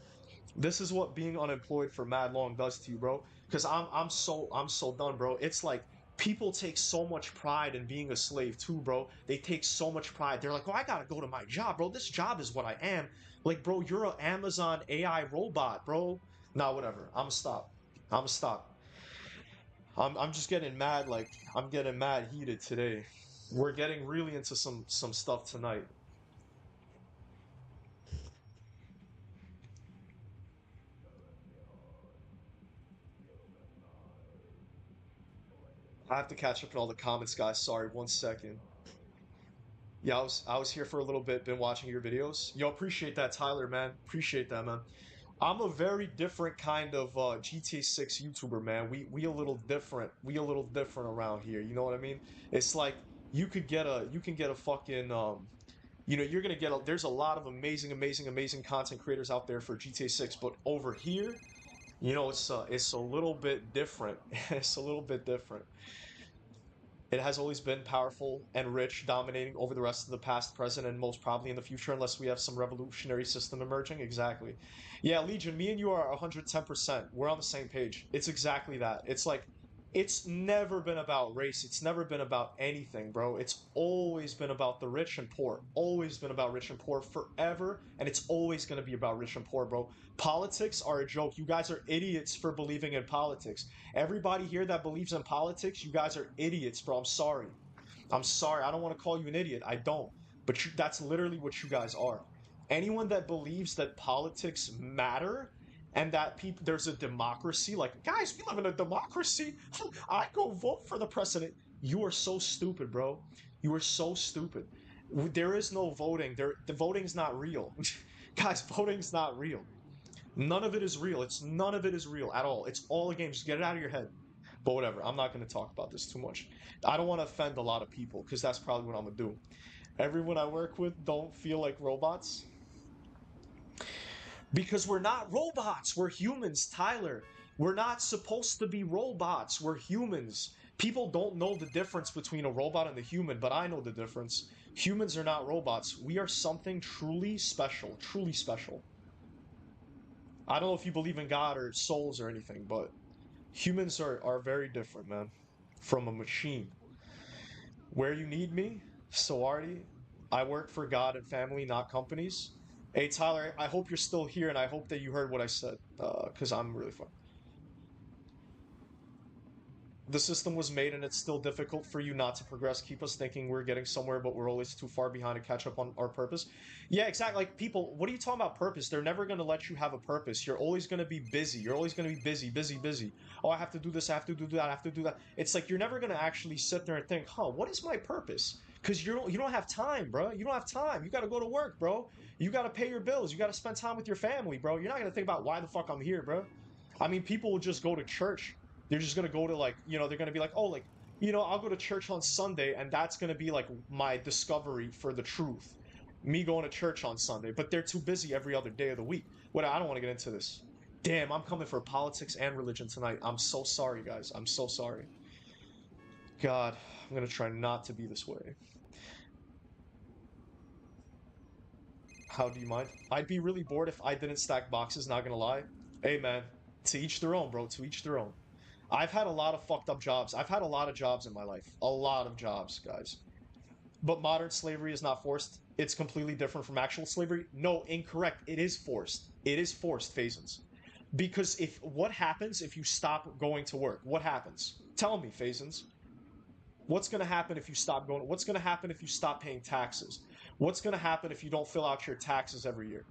This is what being unemployed for mad long does to you, bro. Because I'm so done, bro. It's like, people take so much pride in being a slave too, bro. They take so much pride. They're like, oh, I gotta go to my job, bro. This job is what I am. Like, bro, you're an Amazon AI robot, bro. Nah, whatever. I'm stop. I'm stop. I'm just getting mad. Like, I'm getting mad heated today. We're getting really into some stuff tonight. I have to catch up on all the comments, guys. Sorry, 1 second. Yeah, I was here for a little bit, been watching your videos. Yo, appreciate that, Tyler, man. Appreciate that, man. I'm a very different kind of GTA 6 YouTuber, man. We a little different. We a little different around here. You know what I mean? It's like, you can get a fucking you're gonna get there's a lot of amazing content creators out there for GTA 6, but over here, it's a little bit different. It's a little bit different. It has always been powerful and rich, dominating over the rest of the past, present, and most probably in the future, unless we have some revolutionary system emerging. Exactly. Yeah, Legion, me and you are 110%. We're on the same page. It's exactly that. It's like, it's never been about race. It's never been about anything, bro. It's always been about the rich and poor. Always been about rich and poor forever, and it's always going to be about rich and poor, bro. Politics are a joke. You guys are idiots for believing in politics. Everybody here that believes in politics, you guys are idiots, bro. I'm sorry. I'm sorry. I don't want to call you an idiot. I don't. But that's literally what you guys are. Anyone that believes that politics matter and that there's a democracy, like, guys, we live in a democracy. I go vote for the president. You are so stupid, bro. You are so stupid. There is no voting. The voting's not real. Guys, voting's not real. None of it is real. None of it is real at all. It's all a game. Just get it out of your head. But whatever. I'm not going to talk about this too much. I don't want to offend a lot of people, because that's probably what I'm going to do. Everyone I work with don't feel like robots. Because we're not robots. We're humans, Tyler. We're not supposed to be robots. We're humans. People don't know the difference between a robot and a human, but I know the difference. Humans are not robots. We are something truly special. Truly special. I don't know if you believe in God or souls or anything, but humans are very different, man, from a machine. Where you need me, Soardi, I work for God and family, not companies. Hey, Tyler, I hope you're still here, and I hope that you heard what I said, because I'm really fucked. The system was made and it's still difficult for you not to progress. Keep us thinking we're getting somewhere, but we're always too far behind to catch up on our purpose. Yeah, exactly. Like, people, what are you talking about purpose? They're never going to let you have a purpose. You're always going to be busy. You're always going to be busy, busy, busy. Oh, I have to do this. I have to do that. I have to do that. It's like you're never going to actually sit there and think, huh, what is my purpose? Because you don't have time, bro. You don't have time. You got to go to work, bro. You got to pay your bills. You got to spend time with your family, bro. You're not going to think about why the fuck I'm here, bro. I mean, people will just go to church. They're just gonna go to, like, you know, they're gonna be like, oh, like, you know, I'll go to church on Sunday, and that's gonna be like my discovery for the truth. Me going to church on Sunday, but they're too busy every other day of the week. What, I don't want to get into this. Damn, I'm coming for politics and religion tonight. I'm so sorry, guys. I'm so sorry. God, I'm gonna try not to be this way. How do you mind? I'd be really bored if I didn't stack boxes, not gonna lie. Hey, man, to each their own, bro. To each their own. I've had a lot of fucked up jobs. I've had a lot of jobs in my life. A lot of jobs, guys. But modern slavery is not forced. It's completely different from actual slavery. No, incorrect. It is forced. It is forced, Phasons. Because what happens if you stop going to work? What happens? Tell me, Phasons. What's going to happen if you stop going? What's going to happen if you stop paying taxes? What's going to happen if you don't fill out your taxes every year?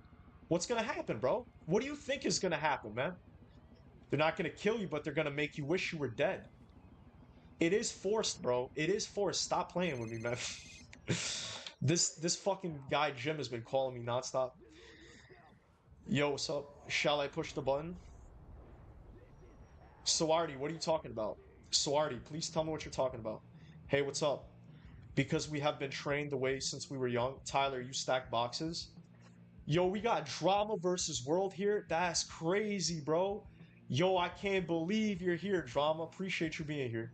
What's going to happen, bro? What do you think is going to happen, man? They're not going to kill you, but they're going to make you wish you were dead. It is forced, bro. It is forced. Stop playing with me, man. This fucking guy Jim has been calling me nonstop. Yo, what's up? Shall I push the button? Soardi, what are you talking about? Soardi, please tell me what you're talking about. Hey, what's up? Because we have been trained the way since we were young. Tyler, you stack boxes? Yo, we got Drama versus World here. That's crazy, bro. Yo, I can't believe you're here, Drama. Appreciate you being here.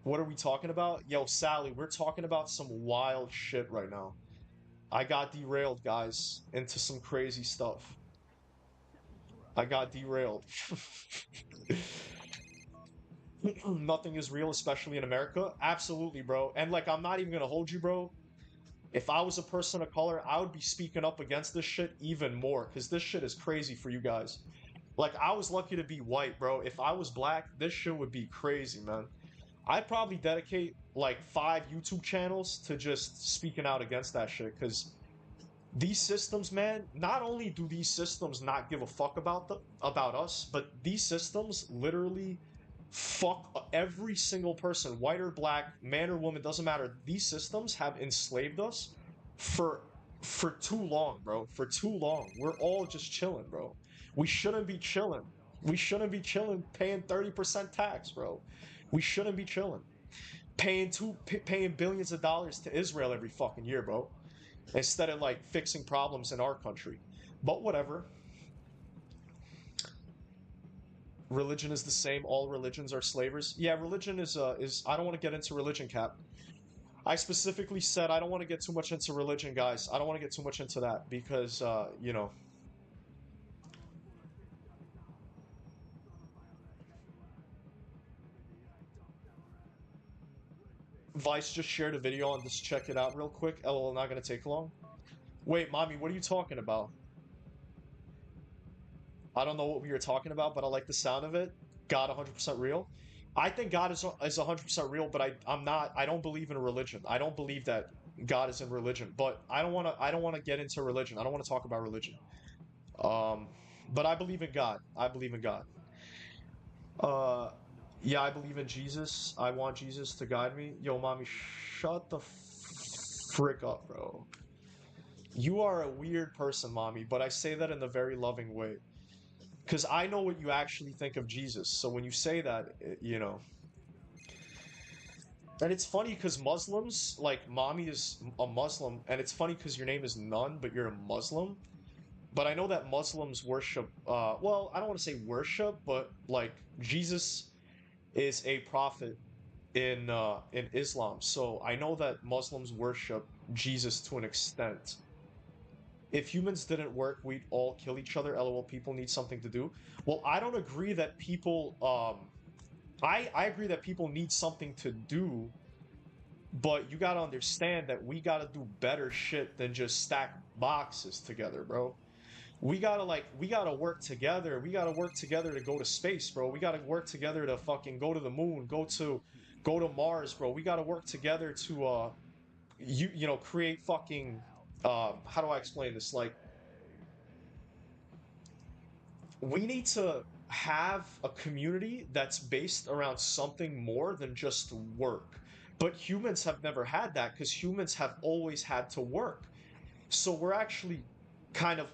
What are we talking about? Yo, Sally, we're talking about some wild shit right now. I got derailed, guys, into some crazy stuff. I got derailed. Nothing is real, especially in America. Absolutely, bro. And, like, I'm not even gonna hold you, bro. If I was a person of color, I would be speaking up against this shit even more, because this shit is crazy for you guys. Like, I was lucky to be white, bro. If I was black, this shit would be crazy, man. I'd probably dedicate, like, 5 YouTube channels to just speaking out against that shit, because these systems, man, not only do these systems not give a fuck about us, but these systems literally fuck every single person, white or black, man or woman, doesn't matter. These systems have enslaved us for too long, bro. For too long. We're all just chilling, bro. We shouldn't be chilling. We shouldn't be chilling paying 30% tax, bro. We shouldn't be chilling. Paying billions of dollars to Israel every fucking year, bro. Instead of, like, fixing problems in our country. But whatever. Religion is the same. All religions are slavers. Yeah, religion is I don't want to get into religion, Cap. I specifically said I don't want to get too much into religion, guys. I don't want to get too much into that because, you know. Vice just shared a video on this. Check it out real quick. LOL, not gonna take long. Wait, Mommy, what are you talking about? I don't know what we were talking about, but I like the sound of it. God 100% real. I think God is 100% real, but I don't believe in a religion. I don't believe that God is in religion, but I don't want to get into religion. I don't want to talk about religion. But I believe in God. I believe in God. Yeah, I believe in Jesus. I want Jesus to guide me. Yo, Mommy, shut the frick up, bro. You are a weird person, Mommy, but I say that in a very loving way. Because I know what you actually think of Jesus. So when you say that, you know. And it's funny because Muslims, like, Mommy is a Muslim, and it's funny because your name is Nun, but you're a Muslim. But I know that Muslims worship, well, I don't want to say worship, but, like, Jesus is a prophet in Islam. So I know that Muslims worship Jesus to an extent. If humans didn't work, we'd all kill each other. LOL, people need something to do. Well, I don't agree that people, I agree that people need something to do, But you gotta understand that we gotta do better shit than just stack boxes together, bro. We gotta work together. We gotta work together to go to space, bro. We gotta work together to fucking go to the moon, go to Mars, bro. We gotta work together to you know, create fucking how do I explain this? Like, we need to have a community that's based around something more than just work. But humans have never had that because humans have always had to work. So we're actually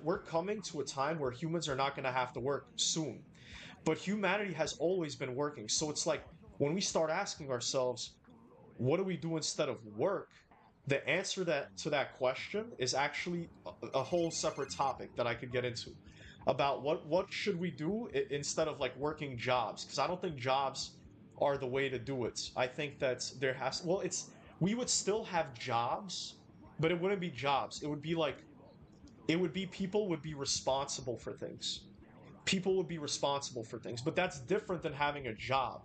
we're coming to a time where humans are not going to have to work soon. But humanity has always been working. So it's like when we start asking ourselves, what do we do instead of work? The answer to that question is actually a whole separate topic that I could get into about what should we do instead of like working jobs, because I don't think jobs are the way to do it. I think that there has well it's we would still have jobs, but it wouldn't be jobs. It would be like people would be responsible for things. People would be responsible for things, but that's different than having a job,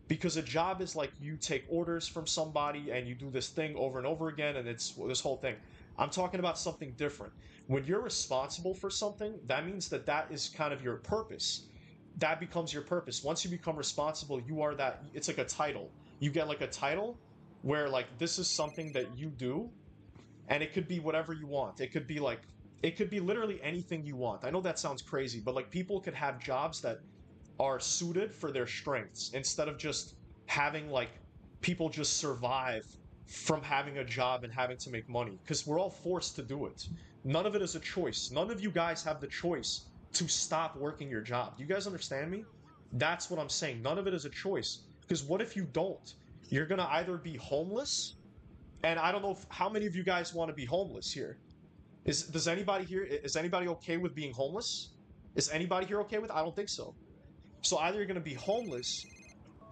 because a job is like you take orders from somebody and you do this thing over and over again, and it's this whole thing. I'm talking about something different. When you're responsible for something, that means that that is kind of your purpose. That becomes your purpose. Once you become responsible, you are that. It's like a title. You get like a title where like this is something that you do, and it could be whatever you want. It could be literally anything you want. I know that sounds crazy, but like people could have jobs that are suited for their strengths instead of just having like people just survive from having a job and having to make money, because we're all forced to do it. None of it is a choice. None of you guys have the choice to stop working your job. Do you guys understand me? That's what I'm saying. None of it is a choice, because what if you don't? You're gonna either be homeless, and I don't know how many of you guys want to be homeless here. Does anybody here, is anybody okay with being homeless? Is anybody here okay with? I don't think so. So either you're going to be homeless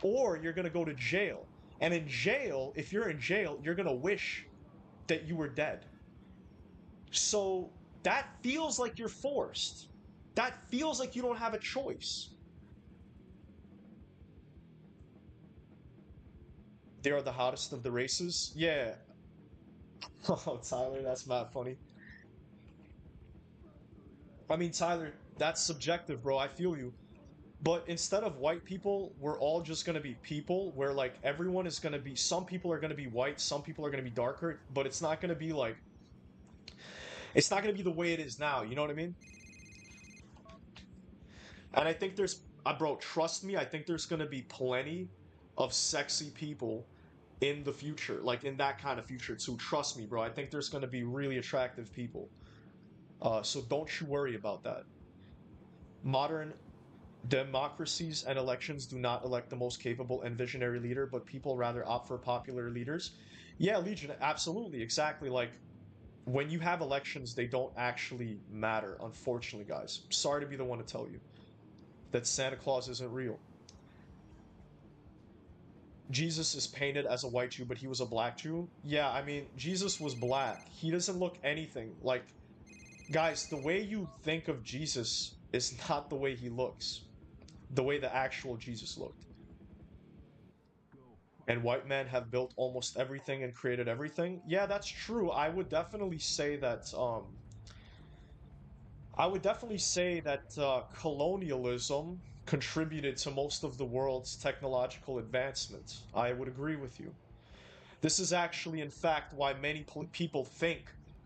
or you're going to go to jail. And in jail, if you're in jail, you're going to wish that you were dead. So that feels like you're forced. That feels like you don't have a choice. They are the hottest of the races. Yeah. Oh, Tyler, that's not funny. I mean, Tyler, that's subjective, bro. I feel you. But instead of white people, we're all just gonna be people where like everyone is gonna be, some people are gonna be white, some people are gonna be darker, but it's not gonna be like, it's not gonna be the way it is now, you know what I mean? And I think bro, trust me, I think there's gonna be plenty of sexy people in the future, like in that kind of future too. Trust me, bro. I think there's gonna be really attractive people. So don't you worry about that. Modern democracies and elections do not elect the most capable and visionary leader, but people rather opt for popular leaders. Yeah, Legion, absolutely, exactly. Like, when you have elections, they don't actually matter, unfortunately, guys. Sorry to be the one to tell you that Santa Claus isn't real. Jesus is painted as a white Jew, but he was a black Jew. Yeah, I mean, Jesus was black. He doesn't look anything like... Guys, the way you think of Jesus is not the way he looks. The way the actual Jesus looked. And white men have built almost everything and created everything. Yeah, that's true. I would definitely say that colonialism contributed to most of the world's technological advancement. I would agree with you. This is actually, in fact, why many people think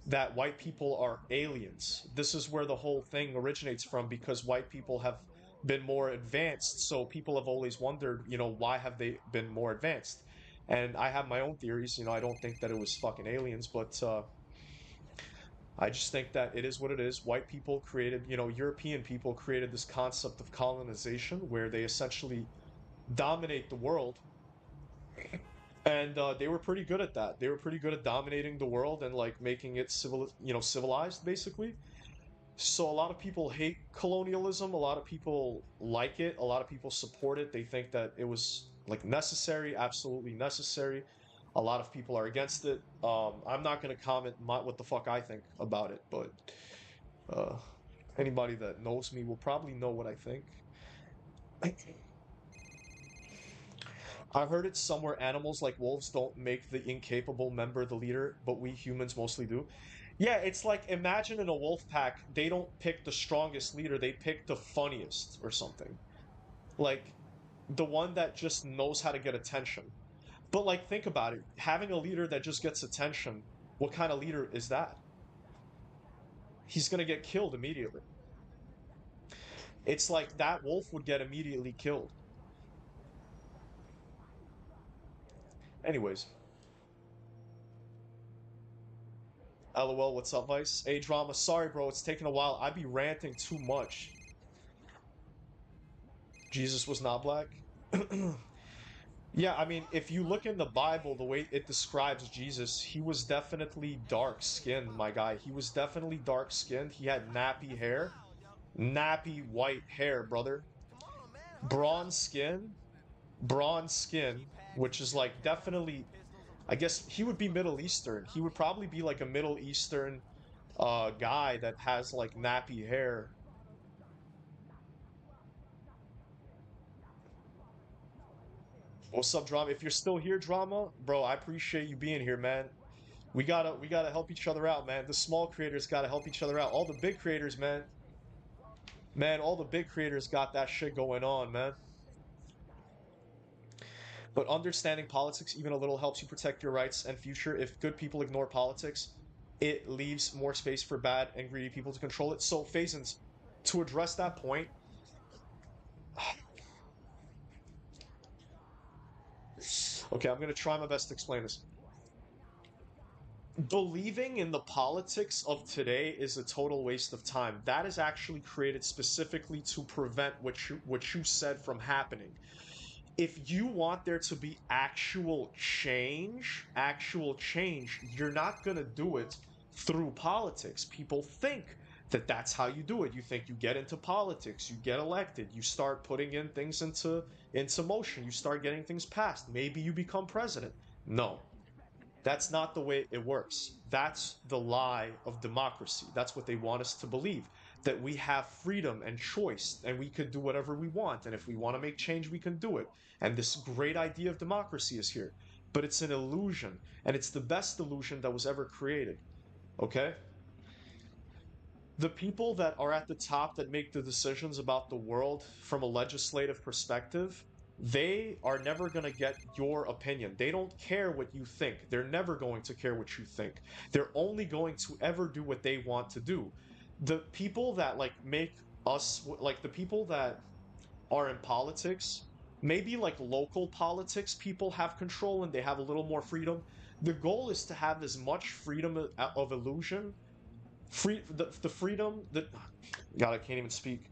that white people are aliens. This is where the whole thing originates from, because white people have been more advanced, so people have always wondered, you know, why have they been more advanced? And I have my own theories, you know, I don't think that it was fucking aliens, but I just think that it is what it is. White people created, you know, European people created this concept of colonization where they essentially dominate the world. And they were pretty good at that. They were pretty good at dominating the world and like making it civilized, basically. So a lot of people hate colonialism. A lot of people like it. A lot of people support it. They think that it was like necessary, absolutely necessary. A lot of people are against it. I'm not gonna comment what the fuck I think about it, but uh, anybody that knows me will probably know what I think. I heard it somewhere animals like wolves don't make the incapable member the leader, but we humans mostly do. Yeah, it's like imagine in a wolf pack, they don't pick the strongest leader, they pick the funniest or something. Like the one that just knows how to get attention. But like think about it, having a leader that just gets attention, what kind of leader is that? He's gonna get killed immediately. It's like that wolf would get immediately killed. Anyways. LOL, what's up, Vice? Hey, Drama, sorry, bro, it's taking a while. I be ranting too much. Jesus was not black? Yeah, I mean, if you look in the Bible, the way it describes Jesus, he was definitely dark-skinned, my guy. He was definitely dark-skinned. He had nappy hair. Nappy white hair, brother. Bronze skin, which is like definitely, I guess he would be Middle Eastern. He would probably be like a Middle Eastern guy that has like nappy hair. What's up, Drama? If you're still here, Drama, bro, I appreciate you being here, man. We gotta help each other out, man. The small creators gotta help each other out. All the big creators, man. Man, all the big creators got that shit going on, man. But understanding politics even a little helps you protect your rights and future. If good people ignore politics, it leaves more space for bad and greedy people to control it. So, Phasons, to address that point, okay, I'm gonna try my best to explain this. Believing in the politics of today is a total waste of time. That is actually created specifically to prevent what you said from happening. If you want there to be actual change, you're not going to do it through politics. People think that that's how you do it. You think you get into politics, you get elected, you start putting in things into motion, you start getting things passed. Maybe you become president. No. That's not the way it works. That's the lie of democracy. That's what they want us to believe. That we have freedom and choice and we could do whatever we want. And if we want to make change, we can do it. And this great idea of democracy is here. But it's an illusion. And it's the best illusion that was ever created. Okay? The people that are at the top that make the decisions about the world from a legislative perspective, they are never going to get your opinion. They don't care what you think. They're never going to care what you think. They're only going to ever do what they want to do. The people that like make us, like the people that are in politics, maybe like local politics, people have control and they have a little more freedom. The goal is to have as much freedom of illusion, the freedom that, God, I can't even speak.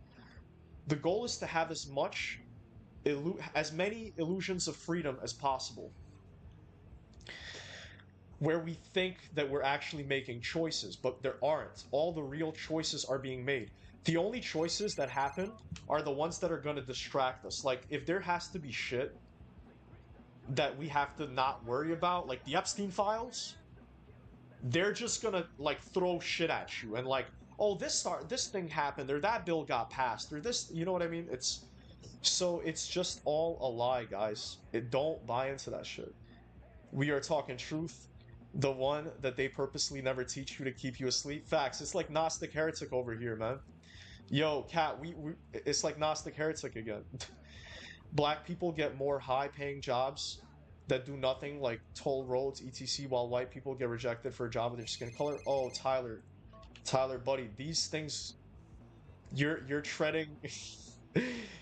The goal is to have as many illusions of freedom as possible, where we think that we're actually making choices, but there aren't. All the real choices are being made. The only choices that happen are the ones that are going to distract us. Like, if there has to be shit that we have to not worry about, like the Epstein files, they're just gonna, like, throw shit at you, and like, oh, this thing happened, or that bill got passed, or this, you know what I mean? So it's just all a lie, guys. Don't buy into that shit. We are talking truth. The one that they purposely never teach you to keep you asleep. Facts. It's like Gnostic Heretic over here, man. Yo, Cat, it's like Gnostic Heretic again. Black people get more high-paying jobs that do nothing, like toll roads, etc., while white people get rejected for a job with their skin color. Oh, Tyler, buddy, these things, you're treading...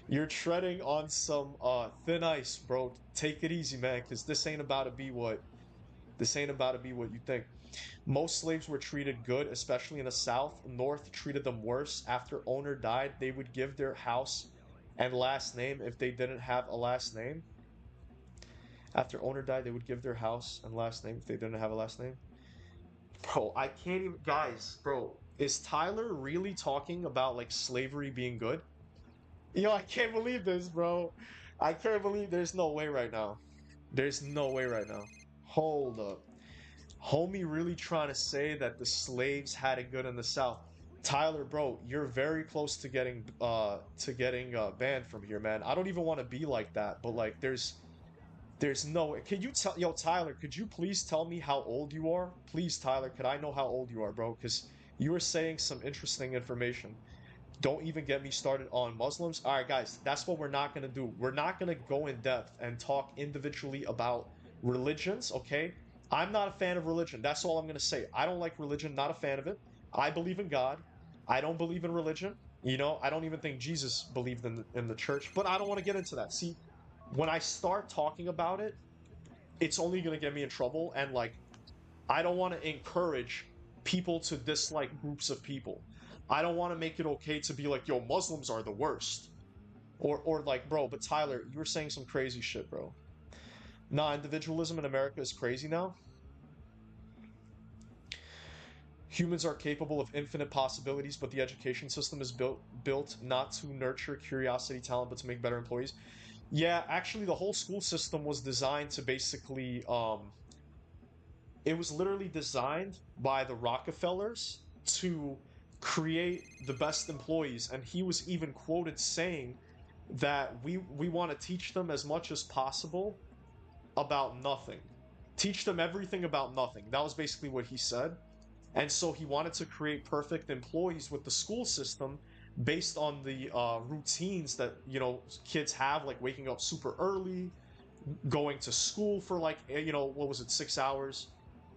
You're treading on some thin ice, bro. Take it easy, man, because this ain't about to be what you think. Most slaves were treated good, especially in the South. North treated them worse. After owner died, they would give their house and last name if they didn't have a last name. After owner died, they would give their house and last name if they didn't have a last name. Bro, I can't even... Guys, bro, is Tyler really talking about, like, slavery being good? Yo, I can't believe this, bro. I can't believe there's no way right now. There's no way right now. Hold up. Homie really trying to say that the slaves had it good in the South. Tyler, bro, you're very close to getting banned from here, man. I don't even want to be like that, but like there's There's no way. Can you tell, yo, Tyler, could you please tell me how old you are? Please, Tyler, could I know how old you are, bro? Because you were saying some interesting information. Don't even get me started on Muslims. All right, guys, that's what we're not going to do. We're not going to go in depth and talk individually about religions, okay? I'm not a fan of religion. That's all I'm going to say. I don't like religion, not a fan of it. I believe in God. I don't believe in religion. You know, I don't even think Jesus believed in the church, but I don't want to get into that. See, when I start talking about it, it's only going to get me in trouble. And like, I don't want to encourage people to dislike groups of people. I don't want to make it okay to be like, yo, Muslims are the worst. Or like, bro, but Tyler, you were saying some crazy shit, bro. Nah, individualism in America is crazy now. Humans are capable of infinite possibilities, but the education system is built not to nurture curiosity, talent, but to make better employees. Yeah, actually, the whole school system was designed to basically, it was literally designed by the Rockefellers to create the best employees, and he was even quoted saying that we want to teach them as much as possible about nothing. Teach them everything about nothing. That was basically what he said. And so he wanted to create perfect employees with the school system based on the routines that, you know, kids have, like waking up super early, going to school for like, you know, what was it, 6 hours,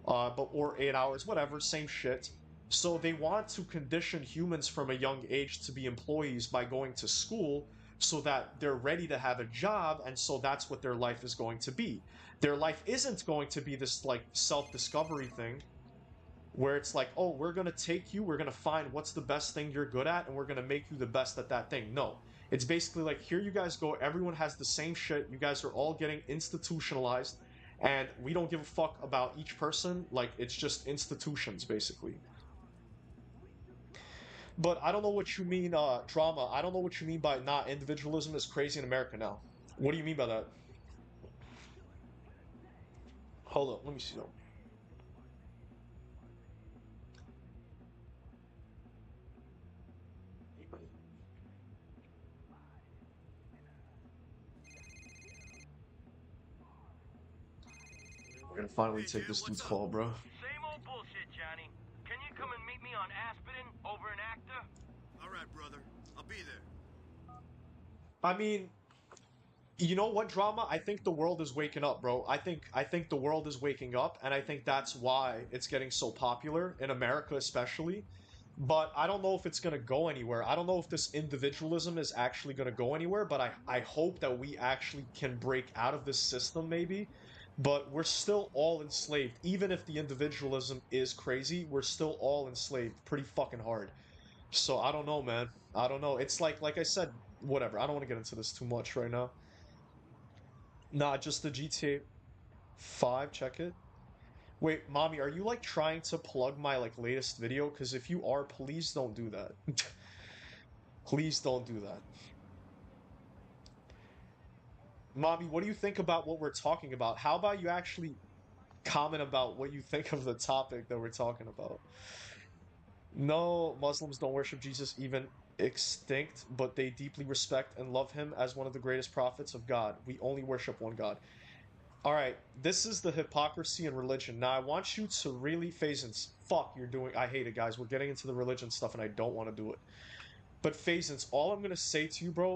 or 8 hours, whatever, same shit. So they want to condition humans from a young age to be employees by going to school so that they're ready to have a job, and so that's what their life is going to be. Their life isn't going to be this like self-discovery thing where it's like, oh, we're going to take you, we're going to find what's the best thing you're good at, and we're going to make you the best at that thing. No. It's basically like, here you guys go, everyone has the same shit, you guys are all getting institutionalized, and we don't give a fuck about each person, like, it's just institutions, basically. But I don't know what you mean, drama, I don't know what you mean by not individualism is crazy in America now. What do you mean by that? Hold up, let me see though. We're gonna finally Hey, take dude, this dude's what's up? call, bro. Same old bullshit, Johnny. Can you come and meet me on Aspidin over in Acta? All right, brother. I'll be there. I mean, you know what, drama? I think the world is waking up, bro. I think the world is waking up, and I think that's why it's getting so popular in America, especially. But I don't know if it's gonna go anywhere. I don't know if this individualism is actually gonna go anywhere, but I hope that we actually can break out of this system, maybe. But we're still all enslaved. Even if the individualism is crazy, we're still all enslaved pretty fucking hard. So I don't know, man. I don't know. It's like I said, whatever. I don't want to get into this too much right now. Nah, just the GTA 5, check it. Wait, mommy, are you like trying to plug my like latest video? Because if you are, please don't do that. Please don't do that. Mommy, what do you think about what we're talking about? How about you actually comment about what you think of the topic that we're talking about? No, Muslims don't worship Jesus, even extinct, but they deeply respect and love him as one of the greatest prophets of God. We only worship one God. All right, this is the hypocrisy in religion. Now, I want you to really Phasance. Fuck, you're doing. I hate it, guys. We're getting into the religion stuff, and I don't want to do it. But Phasance, all I'm gonna say to you, bro,